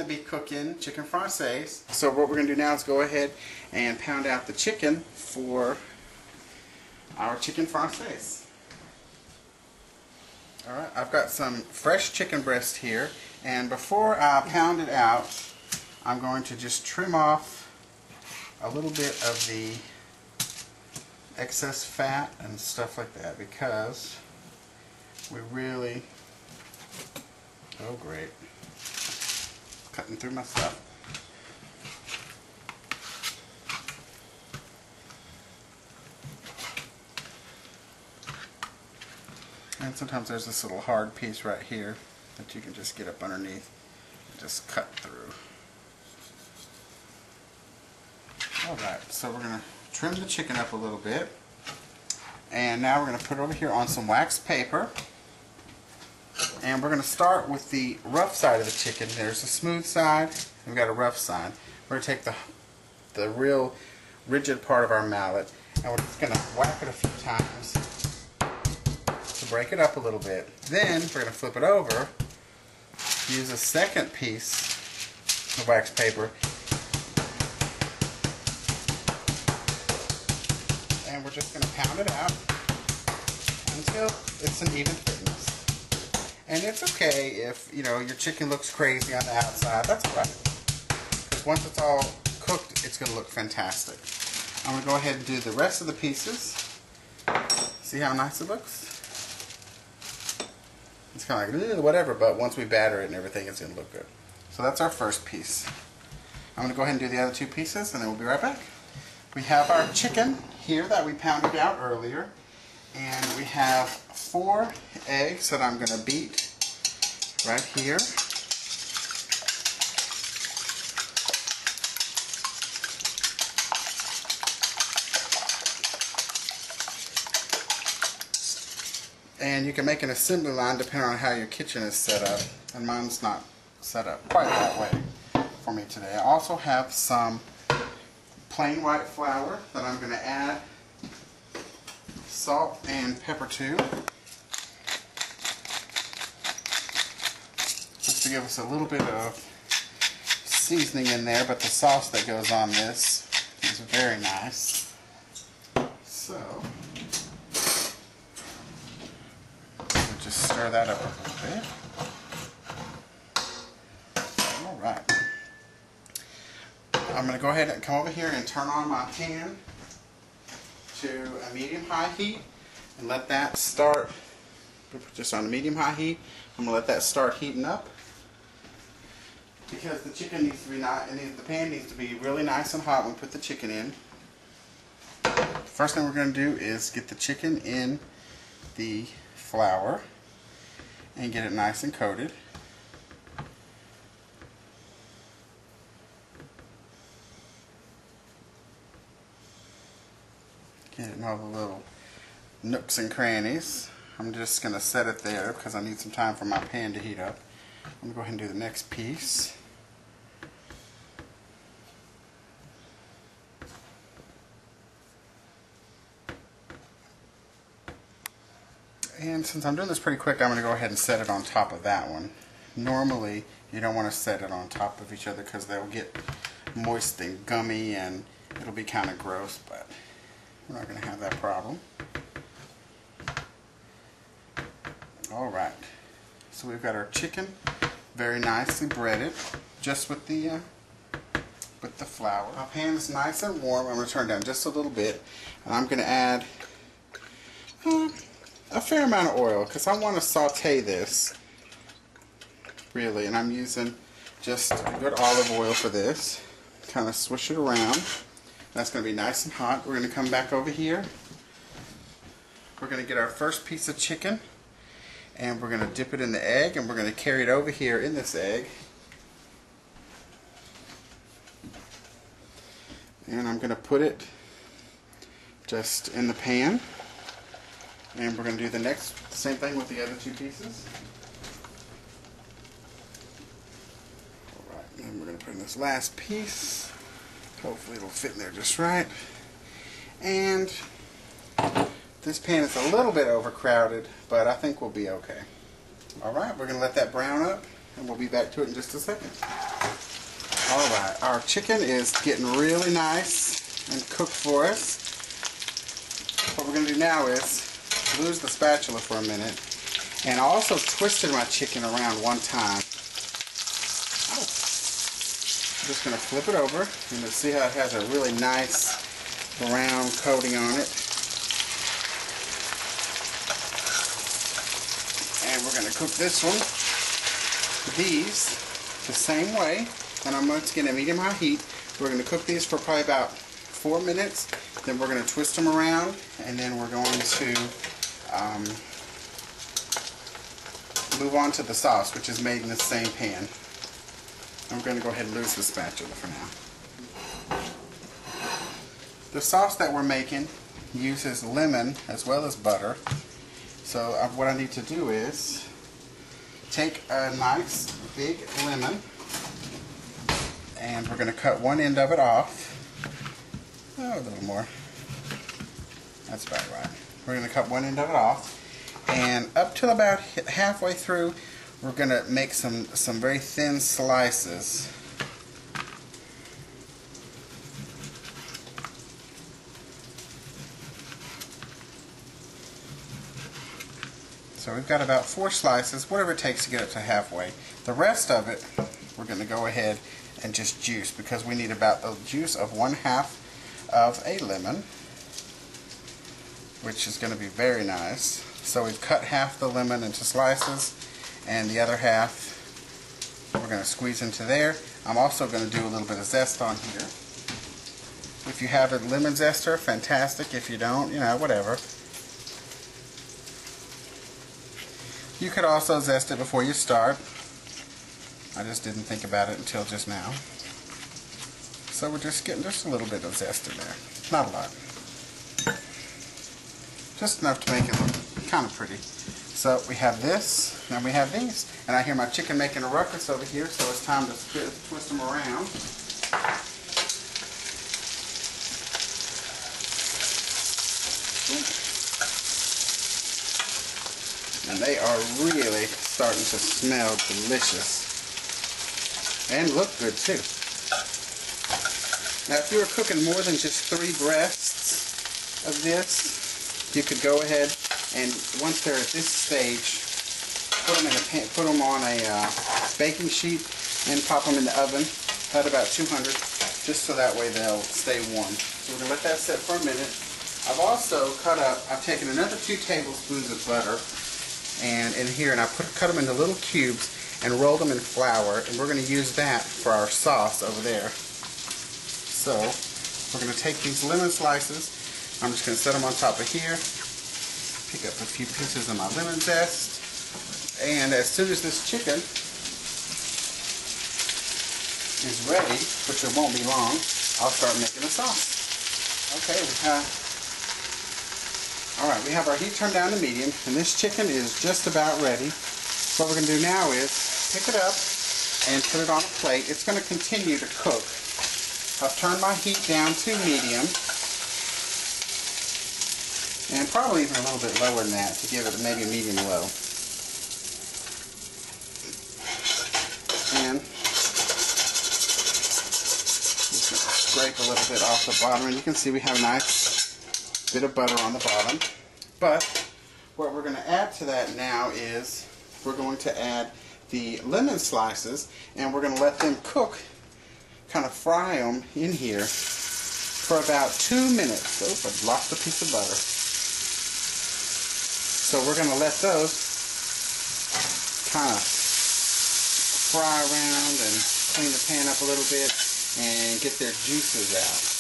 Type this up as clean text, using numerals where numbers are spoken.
to be cooking chicken française. So what we're going to do now is go ahead and pound out the chicken for our chicken française. Alright, I've got some fresh chicken breast here, and before I pound it out, I'm going to just trim off a little bit of the excess fat and stuff like that, because we really, oh great, cutting through my stuff. And sometimes there's this little hard piece right here that you can just get up underneath and just cut through. Alright, so we're going to trim the chicken up a little bit, and now we're going to put it over here on some wax paper, and we're going to start with the rough side of the chicken. There's a smooth side, and we've got a rough side. We're going to take the real rigid part of our mallet, and we're just going to whack it a few times to break it up a little bit. Then we're going to flip it over, use a second piece of wax paper, and we're just going to pound it out until it's an even thickness. And it's okay if, you know, your chicken looks crazy on the outside. That's alright, because once it's all cooked, it's going to look fantastic. I'm going to go ahead and do the rest of the pieces. See how nice it looks? It's kind of like whatever, but once we batter it and everything, it's going to look good. So that's our first piece. I'm going to go ahead and do the other two pieces, and then we'll be right back. We have our chicken here that we pounded out earlier, and we have 4 eggs that I'm going to beat right here. And you can make an assembly line depending on how your kitchen is set up, and mine's not set up quite that way for me today. I also have some plain white flour that I'm going to add salt and pepper to, just to give us a little bit of seasoning in there, but the sauce that goes on this is very nice. So we'll just stir that up a little bit. Alright. I'm going to go ahead and come over here and turn on my pan to a medium-high heat and let that start, just on a medium-high heat. I'm going to let that start heating up, because the chicken needs to be the pan needs to be really nice and hot when we put the chicken in. First thing we're going to do is get the chicken in the flour and get it nice and coated. Getting all the little nooks and crannies. I'm just going to set it there because I need some time for my pan to heat up. I'm going to go ahead and do the next piece. And since I'm doing this pretty quick, I'm going to go ahead and set it on top of that one. Normally, you don't want to set it on top of each other because they'll get moist and gummy and it'll be kind of gross, but we're not going to have that problem. Alright, so we've got our chicken very nicely breaded, just with the flour. My pan is nice and warm. I'm going to turn it down just a little bit, and I'm going to add a fair amount of oil because I want to saute this, really, and I'm using just a good olive oil for this. Kind of swish it around. That's going to be nice and hot. We're going to come back over here. We're going to get our first piece of chicken, and we're going to dip it in the egg, and we're going to carry it over here in this egg. And I'm going to put it just in the pan, and we're going to do the same thing with the other two pieces. Alright, and we're going to put in this last piece. Hopefully it'll fit in there just right. And this pan is a little bit overcrowded, but I think we'll be okay. Alright, we're going to let that brown up, and we'll be back to it in just a second. Alright, our chicken is getting really nice and cooked for us. What we're going to do now is lose the spatula for a minute. And I also twisted my chicken around one time. I'm just going to flip it over and you'll see how it has a really nice brown coating on it. And we're going to cook this one, these, the same way. And I'm going to get a medium-high heat. We're going to cook these for probably about 4 minutes. Then we're going to twist them around, and then we're going to move on to the sauce, which is made in the same pan. I'm going to go ahead and lose the spatula for now. The sauce that we're making uses lemon as well as butter. So what I need to do is take a nice big lemon, and we're going to cut one end of it off. Oh, a little more. That's about right. We're going to cut one end of it off, and up till about halfway through, we're going to make some very thin slices. So we've got about 4 slices, whatever it takes to get it to halfway. The rest of it, we're going to go ahead and just juice, because we need about the juice of 1/2 of a lemon, which is going to be very nice. So we've cut half the lemon into slices, and the other half we're going to squeeze into there. I'm also going to do a little bit of zest on here. If you have a lemon zester, fantastic. If you don't, you know, whatever. You could also zest it before you start. I just didn't think about it until just now. So we're just getting just a little bit of zest in there. Not a lot. Just enough to make it look kind of pretty. So we have this, and we have these. And I hear my chicken making a ruckus over here, so it's time to twist them around. And they are really starting to smell delicious. And look good too. Now if you were cooking more than just 3 breasts of this, you could go ahead and once they're at this stage, put them in a pan, put them on a baking sheet and pop them in the oven at about 200, just so that way they'll stay warm. So we're going to let that sit for a minute. I've also I've taken another 2 tablespoons of butter and in here, and I cut them into little cubes and rolled them in flour, and we're going to use that for our sauce over there. So we're going to take these lemon slices. I'm just going to set them on top of here, pick up a few pieces of my lemon zest, and as soon as this chicken is ready, which it won't be long, I'll start making the sauce. Okay, alright, we have our heat turned down to medium, and this chicken is just about ready. What we're going to do now is pick it up and put it on a plate. It's going to continue to cook. I've turned my heat down to medium, and probably even a little bit lower than that to give it maybe medium low. And just going to scrape a little bit off the bottom, and you can see we have a nice bit of butter on the bottom. But what we're going to add to that now is we're going to add the lemon slices, and we're going to let them cook, kind of fry them in here for about 2 minutes. Oh, I've lost a piece of butter. So we're going to let those kind of fry around and clean the pan up a little bit and get their juices out.